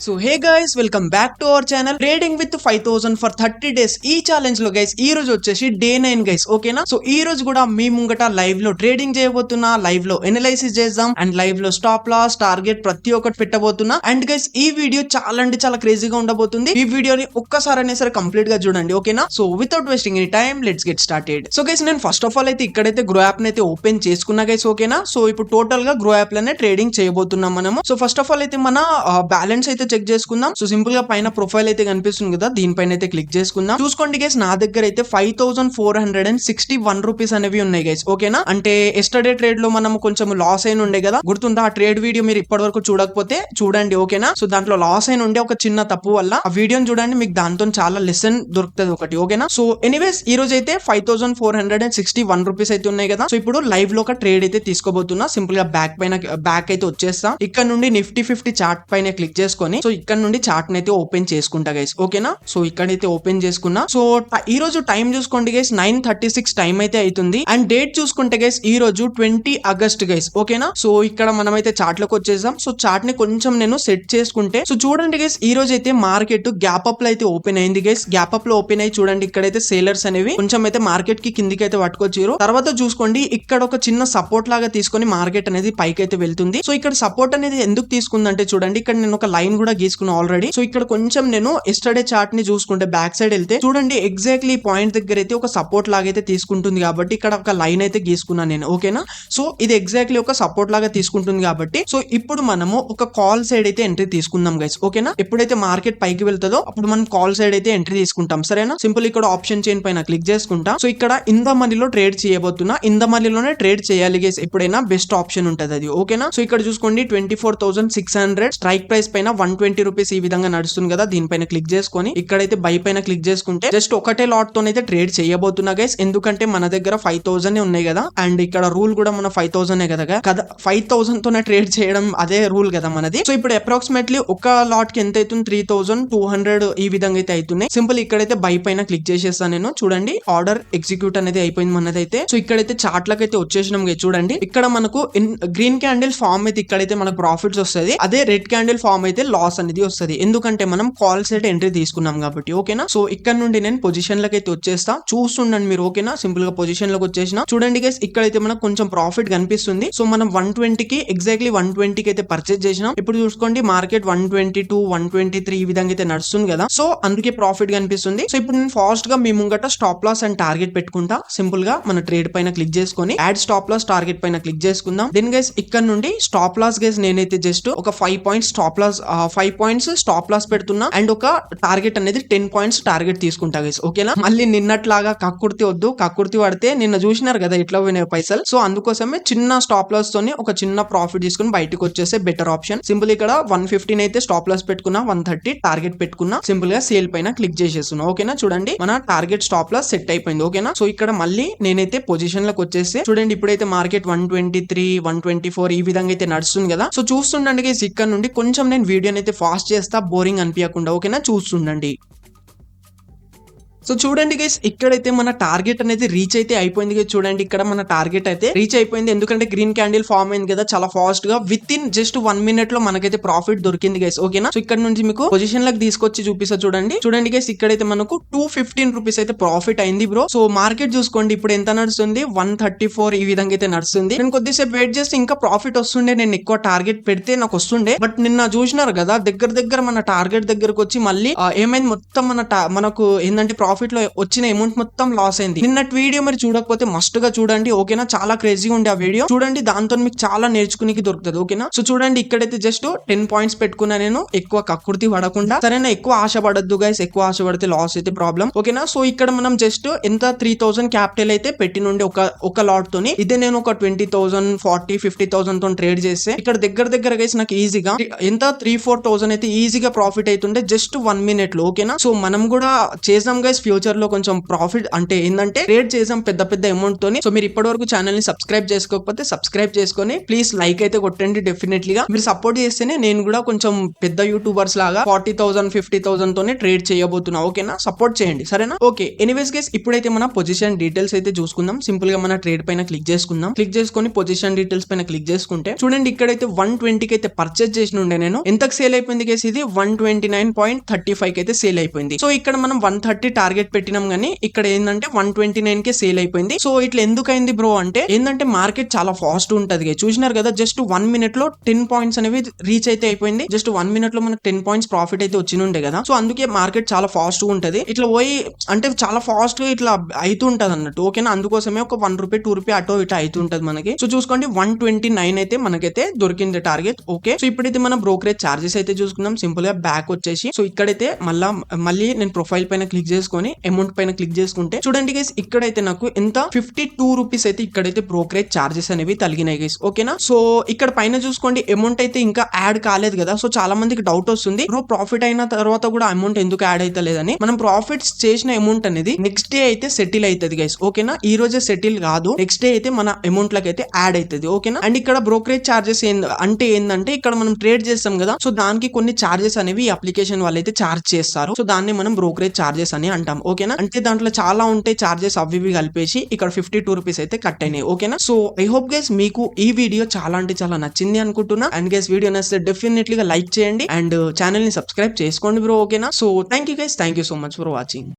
So hey guys, welcome back to our channel trading with 5000 for 30 days. ఈ challenge లో guys ఈ రోజు వచ్చేసి డే 9 గైస్. ఓకేనా? సో ఈ రోజు కూడా మీ ముంగట లైవ్ లో ట్రేడింగ్ చేయబోతున్నా, లైవ్ లో ఎనలైసిస్ చేద్దాం అండ్ లైవ్ లో స్టాప్ లాస్ టార్గెట్ ప్రతి ఒక్కటి పెట్టబోతున్నా. అండ్ గైస్ ఈ వీడియో చాలా అంటే చాలా క్రేజీగా ఉండబోతుంది. ఈ వీడియోని ఒక్కసారి అయినా సరే కంప్లీట్ గా చూడండి. ఓకేనా? So without wasting any time let's get started. So guys నేను ఫస్ట్ ఆఫ్ ఆల్ అయితే ఇక్కడైతే గ్రో యాప్ అయితే ఓపెన్ చేసుకున్నా గైస్. ఓకేనా? సో ఇప్పుడు టోటల్ గా గ్రో యాప్ లోనే ట్రేడింగ్ చేయబోతున్నాం మనము. సో ఫస్ట్ ఆఫ్ ఆల్ అయితే మన బ్యాలెన్స్ అయితే చెక్ చేసుకుందాం. సో సింపుల్ గా పైన ప్రొఫైల్ అయితే కనిపిస్తుంది కదా, దీనిపైన అయితే క్లిక్ చేసుకుందాం. చూసుకోండి గైస్, నా దగ్గర అయితే 5461 రూపీస్ అనేవి ఉన్నాయి గైస్. ఓకేనా? అంటే ఎస్టర్డే ట్రేడ్ లో మనం కొంచెం లాస్ అయిన ఉండే కదా, గుర్తుందా? ఆ ట్రేడ్ వీడియో మీరు ఇప్పటి వరకు చూడకపోతే చూడండి. ఓకేనా? సో దాంట్లో లాస్ అయిన ఉండే ఒక చిన్న తప్పు వల్ల ఆ వీడియోని చూడండి, మీకు దాంతో చాలా లెసన్ దొరుకుతుంది ఒకటి. ఓకేనా? సో ఎనీవేస్ ఈ రోజు అయితే 5461 రూపీస్ అయితే ఉన్నాయి కదా. సో ఇప్పుడు లైవ్ లో ఒక ట్రేడ్ అయితే తీసుకోబోతున్నా. సింపుల్ గా బ్యాక్ అయితే వచ్చేస్తా. ఇక్కడ నుండి నిఫ్టీ 50 చార్ట్ పైన క్లిక్ చేసుకొని సో ఇక్కడ నుండి చార్ట్ అయితే ఓపెన్ చేసుకుంటా గైస్. ఓకేనా? సో ఇక్కడైతే ఓపెన్ చేసుకున్నా. సో ఈ రోజు టైం చూసుకోండి గైస్, 9:36 టైం అయితే అవుతుంది. అండ్ డేట్ చూసుకుంటే గైస్ ఈ రోజు 20 ఆగస్ట్ గైస్. ఓకేనా? సో ఇక్కడ మనమైతే చార్ట్ లోకి వచ్చేసాం. సో చార్ట్ ని కొంచెం నేను సెట్ చేసుకుంటే సో చూడండి గైస్, ఈ రోజు అయితే మార్కెట్ గ్యాప్ అప్ లో అయితే ఓపెన్ అయింది గైస్. గ్యాప్ అప్ లో ఓపెన్ అయ్యి చూడండి, ఇక్కడైతే సేలర్స్ అనేవి కొంచెం అయితే మార్కెట్ కి కిందికి అయితే పట్టుకొచ్చారు. తర్వాత చూసుకోండి, ఇక్కడ ఒక చిన్న సపోర్ట్ లాగా తీసుకొని మార్కెట్ అనేది పైకి అయితే వెళ్తుంది. సో ఇక్కడ సపోర్ట్ అనేది ఎందుకు తీసుకుందంటే చూడండి, ఇక్కడ నేను ఒక లైన్ కూడా గీసుకున్నా ఆల్రెడీ. సో ఇక్కడ కొంచెం నేను ఎస్టర్డే చార్ట్ ని చూసుకుంటే బ్యాక్ సైడ్ వెళ్తే చూడండి, ఎగ్జాక్ట్లీ పాయింట్ దగ్గర అయితే ఒక సపోర్ట్ లాగా అయితే తీసుకుంటుంది కాబట్టి ఇక్కడ ఒక లైన్ అయితే గీసుకున్నాను నేను. ఓకేనా? సో ఇది ఎగ్జాక్ట్లీ ఒక సపోర్ట్ లాగా తీసుకుంటుంది కాబట్టి సో ఇప్పుడు మనము ఒక కాల్ సైడ్ అయితే ఎంట్రీ తీసుకుందాం గైస్. ఓకేనా? ఎప్పుడైతే మార్కెట్ పైకి వెళ్తుందో అప్పుడు మనం కాల్ సైడ్ అయితే ఎంట్రీ తీసుకుంటాం. సరేనా? సింపుల్ ఇక్కడ ఆప్షన్ చైన్ పైన క్లిక్ చేసుకుంటా. సో ఇక్కడ ఇన్ ద మనీలో ట్రేడ్ చేయబోతున్నా. ఇన్ ద మనీలోనే ట్రేడ్ చేయాలి గైస్, ఎప్పుడైనా బెస్ట్ ఆప్షన్ ఉంటది అది. ఓకేనా? సో ఇక్కడ చూసుకోండి, 24,600 స్ట్రైక్ ప్రైస్ పైన 120 రూపీస్ ఈ విధంగా నడుస్తుంది కదా. దీనిపైన క్లిక్ చేసుకొని ఇక్కడైతే బై పైన క్లిక్ చేసుకుంటే జస్ట్ ఒకటే లాట్ తోనైతే ట్రేడ్ చేయబోతున్నా గైస్. ఎందుకంటే మన దగ్గర 5000 ఉన్నాయి కదా, అండ్ ఇక్కడ రూల్ కూడా మన 5000 కదా. 5000 తోనే ట్రేడ్ చేయడం అదే రూల్ కదా మనది. సో ఇప్పుడు అప్రాక్సిమేట్లీ ఒక లాట్ కి ఎంత అవుతుంది, 3200 ఈ విధంగా అయితే అవుతున్నాయి. సింపుల్ ఇక్కడైతే బై పైన క్లిక్ చేసేస్తాను నేను. చూడండి, ఆర్డర్ ఎగ్జిక్యూట్ అనేది అయిపోయింది మనదైతే. సో ఇక్కడైతే చార్ట్ లకి అయితే వచ్చేసినాం గైస్. చూడండి, ఇక్కడ మనకు గ్రీన్ క్యాండిల్ ఫామ్ అయితే ఇక్కడైతే మనకు ప్రాఫిట్స్ వస్తుంది. అదే రెడ్ క్యాండిల్ ఫామ్ అయితే లాస్ అనేది వస్తుంది. ఎందుకంటే మనం కాల్ సెట్ ఎంట్రీ తీసుకున్నాం కాబట్టి. ఓకేనా? సో ఇక్కడ నుండి నేను పొజిషన్ లకి అయితే వచ్చేస్తా. చూస్తుండండి మీరు. ఓకేనా? సింపుల్ గా పొజిషన్ లోకి వచ్చేసిన. చూడండి గైస్, ఇక్కడైతే మనకు కొంచెం ప్రాఫిట్ కనిపిస్తుంది. సో మనం 120 కి ఎగ్జాక్ట్లీ 120 కి అయితే పర్చేజ్ చేసినాం. ఇప్పుడు చూసుకోండి, మార్కెట్ 122 123 ఈ విధంగా అయితే నడుస్తుంది కదా. సో అందుకే ప్రాఫిట్ కనిపిస్తుంది. సో ఇప్పుడు నేను ఫాస్ట్ గా మీ ముంగట స్టాప్ లాస్ అండ్ టార్గెట్ పెట్టుకుంటా. సింపుల్ గా మన ట్రేడ్ పైన క్లిక్ చేసుకొని యాడ్ స్టాప్ లాస్ టార్గెట్ పైన క్లిక్ చేసుకుందాం. దెన్ గైస్ ఇక్కడ నుండి స్టాప్ లాస్ గైస్ నేనైతే జస్ట్ ఒక 5 పాయింట్స్ స్టాప్ లాస్ పెడుతున్నా అండ్ ఒక టార్గెట్ అనేది 10 పాయింట్స్ టార్గెట్ తీసుకుంటా గైస్. ఓకేనా? మళ్ళీ నిన్నట్లాగా కక్కుర్తి వద్దు. కక్కుర్తి పడితే నిన్న చూసినారు కదా ఎట్లా పోయినాయి పైసలు. సో అందుకోసమే చిన్న స్టాప్ లాస్ తోని ఒక చిన్న ప్రాఫిట్ తీసుకుని బయటకు వచ్చేసే బెటర్ ఆప్షన్. సింపుల్ ఇక్కడ 115 అయితే స్టాప్ లాస్ పెట్టుకున్నా, 130 టార్గెట్ పెట్టుకున్నా. సింపుల్ గా సేల్ పైన క్లిక్ చేసేస్తున్నా. ఓకేనా? చూడండి, మన టార్గెట్ స్టాప్ లాస్ సెట్ అయిపోయింది. ఓకేనా? సో ఇక్కడ మళ్ళీ నేనైతే పొజిషన్ లకు వచ్చేస్తే చూడండి, ఇప్పుడైతే మార్కెట్ 123 124 ఈ విధంగా అయితే నడుస్తుంది కదా. సో చూస్తుండండి గైస్, ఇక్కడ నుండి కొంచెం నేను వీడియోని అయితే ఫాస్ట్ చేస్తా, బోరింగ్ అనిపించకుండా. ఓకేనా? చూస్తుండండి. సో చూడండి గైస్, ఇక్కడైతే మన టార్గెట్ అనేది రీచ్ అయితే అయిపోయింది గైస్. చూడండి, ఇక్కడ మన టార్గెట్ అయితే రీచ్ అయిపోయింది. ఎందుకంటే గ్రీన్ క్యాండిల్ ఫామ్ అయింది కదా చాలా ఫాస్ట్ గా. విత్ ఇన్ జస్ట్ 1 మినిట్ లో మనకైతే ప్రాఫిట్ దొరికింది గైస్. ఓకేనా? సో ఇక్కడ నుంచి మీకు పొజిషన్ లకు తీసుకొచ్చి చూపిస్తా. చూడండి గైస్, ఇక్కడైతే మనకు 215 రూపీస్ అయితే ప్రాఫిట్ అయింది బ్రో. సో మార్కెట్ చూసుకోండి, ఇప్పుడు ఎంత నడుస్తుంది, 134 ఈ విధంగా అయితే నడుస్తుంది. నేను కొద్దిసేపు వెయిట్ చేస్తే ఇంకా ప్రాఫిట్ వస్తుండే. నేను ఎక్కువ టార్గెట్ పెడితే నాకు వస్తుండే. బట్ నిన్న చూసినారు కదా, దగ్గర మన టార్గెట్ దగ్గరకు వచ్చి మళ్ళీ ఏమైంది, మొత్తం మనకు ఏంటంటే ప్రాఫిట్ లో వచ్చిన అమౌంట్ మొత్తం లాస్ అయింది. నిన్నటి వీడియో మీరు చూడకపోతే మస్ట్ గా చూడండి. ఓకేనా? చాలా క్రేజీగా ఉండే ఆ వీడియో చూడండి, దాంతో మీకు చాలా నేర్చుకునేకి దొరుకుతుంది. ఓకేనా? సో చూడండి, ఇక్కడైతే జస్ట్ 10 పాయింట్స్ పెట్టుకున్నా నేను, ఎక్కువ కక్కుర్తి పడకుండా. సరేనా? ఎక్కువ ఆశ పడద్దు గైస్, ఎక్కువ ఆశ పడితే లాస్ అయితే ప్రాబ్లం. ఓకేనా? సో ఇక్కడ మనం జస్ట్ ఎంత 3000 క్యాపిటల్ అయితే పెట్టి నుండి ఒక లాట్ తోని ఇదే నేను ఒక 20,000 40 50,000 తో ట్రేడ్ చేస్తే ఇక్కడ దగ్గర గైస్ నాకు ఈజీగా ఎంత 3-4 థౌసండ్ అయితే ఈజీగా ప్రాఫిట్ అవుతుండే జస్ట్ 1 మినిట్ లో. ఓకేనా? సో మనం కూడా చేసాం గైస్. గైస్ ఫ్యూచర్ లో కొంచెం ప్రాఫిట్ అంటే ఏంటంటే ట్రేడ్ చేసాం పెద్ద పెద్ద అమౌంట్ తోని. సో మీరు ఇప్పటి వరకు ఛానల్ ని సబ్స్క్రైబ్ చేసుకోకపోతే సబ్స్క్రైబ్ చేసుకొని ప్లీజ్ లైక్ అయితే కొట్టండి. డెఫినెట్లీ గా మీరు సపోర్ట్ చేస్తేనే నేను కూడా కొంచెం పెద్ద యూట్యూబర్స్ లాగా 40,000 50,000 తోనే ట్రేడ్ చేయబోతున్నా. ఓకేనా, సపోర్ట్ చేయండి సరేనా. ఓకే, ఎనీవేస్ గైస్ ఇప్పుడైతే మన పొజిషన్ డీటెయిల్స్ అయితే చూసుకుందాం. సింపుల్ గా మన ట్రేడ్ పైన క్లిక్ చేసుకుందాం. క్లిక్ చేసుకొని పొజిషన్ డీటెయిల్స్ పైన క్లిక్ చేసుకుంటే చూడండి ఇక్కడైతే 120 కి అయితే పర్చేస్ చేసిన ఉండే నేను. ఎంతకు సేల్ అయిపోయింది గైస్, ఇది 129.35 కి అయితే సేల్ అయిపోయింది. సో ఇక్కడ మనం 130 టార్గెట్ పెట్టినాం గానీ ఇక్కడ ఏంటంటే 129 కే సేల్ అయిపోయింది. సో ఇట్లా ఎందుకు అయింది బ్రో అంటే ఏంటంటే మార్కెట్ చాలా ఫాస్ట్ ఉంటది. చూసినారు కదా, జస్ట్ 1 మినిట్ లో 10 పాయింట్స్ అనేవి రీచ్ అయితే అయిపోయింది. జస్ట్ 1 మినిట్ లో మనకు 10 పాయింట్స్ ప్రాఫిట్ అయితే వచ్చినుండే కదా. సో అందుకే మార్కెట్ చాలా ఫాస్ట్ గా ఉంటది. ఇట్లా పోయి అంటే చాలా ఫాస్ట్ గా ఇట్లా అవుతుంటది అన్నట్టు. ఓకేనా, అందుకోసమే ఒక 1 రూపీ 2 రూపీ అటో ఇటో అవుతుంటది మనకి. సో చూసుకోండి 129 అయితే మనకైతే దొరికింది టార్గెట్. ఓకే, సో ఇప్పుడైతే మనం బ్రోకరేజ్ చార్జెస్ అయితే చూసుకుందాం. సింపుల్ గా బ్యాక్ వచ్చేసి సో ఇక్కడైతే మళ్ళీ నేను ప్రొఫైల్ పైన క్లిక్ చేసుకొని అమౌంట్ పైన క్లిక్ చేసుకుంటే చూడండి గైస్ ఇక్కడైతే నాకు ఎంత 52 రూపీస్ అయితే ఇక్కడైతే బ్రోకరేజ్ చార్జెస్ అనేవి తగినాయి గైస్. ఓకేనా, సో ఇక్కడ పైన చూసుకోండి అమౌంట్ అయితే ఇంకా యాడ్ కాలేదు కదా. సో చాలా మందికి డౌట్ వస్తుంది, బ్రో ప్రాఫిట్ అయిన తర్వాత కూడా అమౌంట్ ఎందుకు యాడ్ అయితే లేదని. మనం ప్రాఫిట్స్ చేసిన అమౌంట్ అనేది నెక్స్ట్ డే అయితే సెటిల్ అవుతుంది గైస్. ఓకేనా, ఈ రోజే సెటిల్ కాదు, నెక్స్ట్ డే అయితే మన అమౌంట్ లకి అయితే యాడ్ అవుతుంది. ఓకేనా, అండ్ ఇక్కడ బ్రోకరేజ్ చార్జెస్ అంటే ఏంటంటే ఇక్కడ మనం ట్రేడ్ చేస్తాం కదా. సో దానికి కొన్ని చార్జెస్ అనేవి అప్లికేషన్ వాళ్ళు అయితే చార్జ్ చేస్తారు. సో దాన్ని మనం బ్రోకరేజ్ చార్జెస్ అని అంటాం. ఓకేనా, అంటే దాంట్లో చాలా ఉంటాయి చార్జెస్, అవి కలిపేసి ఇక్కడ 52 రూపీస్ అయితే కట్ అయినాయి. ఓకేనా, సో ఐ హోప్ గైస్ మీకు ఈ వీడియో చాలా అంటే చాలా నచ్చింది అనుకుంటున్నా. అండ్ గైస్ వీడియో నచ్చితే డెఫినెట్లీ గా లైక్ చేయండి అండ్ ఛానల్ ని సబ్స్క్రైబ్ చేసుకోండి బ్రో. ఓకేనా, so thank you guys, thank you so much for watching.